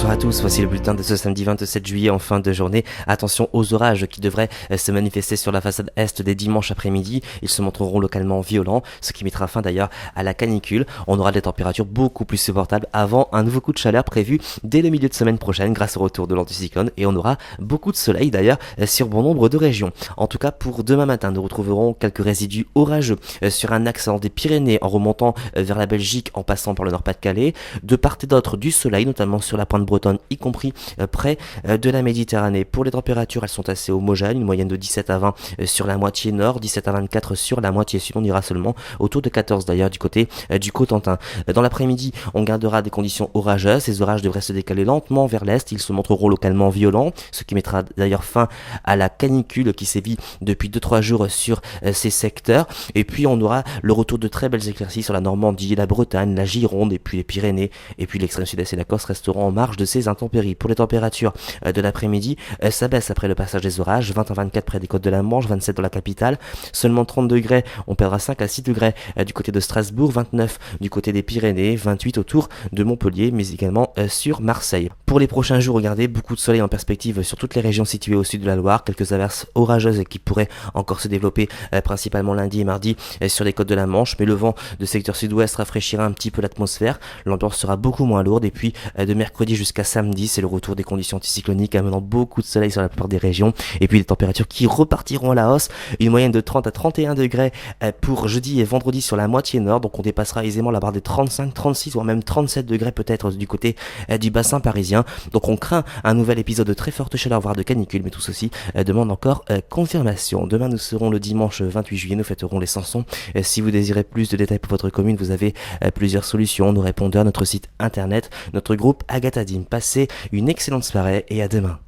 Bonsoir à tous, voici le bulletin de ce samedi 27 juillet en fin de journée. Attention aux orages qui devraient se manifester sur la façade est dès dimanche après-midi. Ils se montreront localement violents, ce qui mettra fin d'ailleurs à la canicule. On aura des températures beaucoup plus supportables avant un nouveau coup de chaleur prévu dès le milieu de semaine prochaine grâce au retour de l'anticyclone et on aura beaucoup de soleil d'ailleurs sur bon nombre de régions. En tout cas pour demain matin, nous retrouverons quelques résidus orageux sur un axe des Pyrénées en remontant vers la Belgique en passant par le Nord-Pas-de-Calais. De part et d'autre du soleil, notamment sur la pointe bretonne, y compris près de la Méditerranée. Pour les températures, elles sont assez homogènes, une moyenne de 17 à 20 sur la moitié nord, 17 à 24 sur la moitié sud. On ira seulement autour de 14 d'ailleurs du côté du Cotentin. Dans l'après-midi, on gardera des conditions orageuses. Ces orages devraient se décaler lentement vers l'est. Ils se montreront localement violents, ce qui mettra d'ailleurs fin à la canicule qui sévit depuis 2-3 jours sur ces secteurs. Et puis on aura le retour de très belles éclaircies sur la Normandie, la Bretagne, la Gironde et puis les Pyrénées. Et puis l'extrême sud-est et la Corse resteront en marge de ces intempéries. Pour les températures de l'après-midi, ça baisse après le passage des orages, 20 à 24 près des côtes de la Manche, 27 dans la capitale, seulement 30 degrés, on perdra 5 à 6 degrés du côté de Strasbourg, 29 du côté des Pyrénées, 28 autour de Montpellier, mais également sur Marseille. Pour les prochains jours, regardez, beaucoup de soleil en perspective sur toutes les régions situées au sud de la Loire, quelques averses orageuses qui pourraient encore se développer principalement lundi et mardi sur les côtes de la Manche, mais le vent de secteur sud-ouest rafraîchira un petit peu l'atmosphère, l'ambiance sera beaucoup moins lourde et puis de mercredi jusqu'à samedi, c'est le retour des conditions anticycloniques amenant beaucoup de soleil sur la plupart des régions et puis des températures qui repartiront à la hausse, une moyenne de 30 à 31 degrés pour jeudi et vendredi sur la moitié nord, donc on dépassera aisément la barre des 35, 36 voire même 37 degrés peut-être du côté du bassin parisien, donc on craint un nouvel épisode de très forte chaleur voire de canicule, mais tout ceci demande encore confirmation. Demain nous serons le dimanche 28 juillet, nous fêterons les Sansons. Si vous désirez plus de détails pour votre commune, vous avez plusieurs solutions, nos répondeurs, notre site internet, notre groupe Agathadim. Passez une excellente soirée et à demain.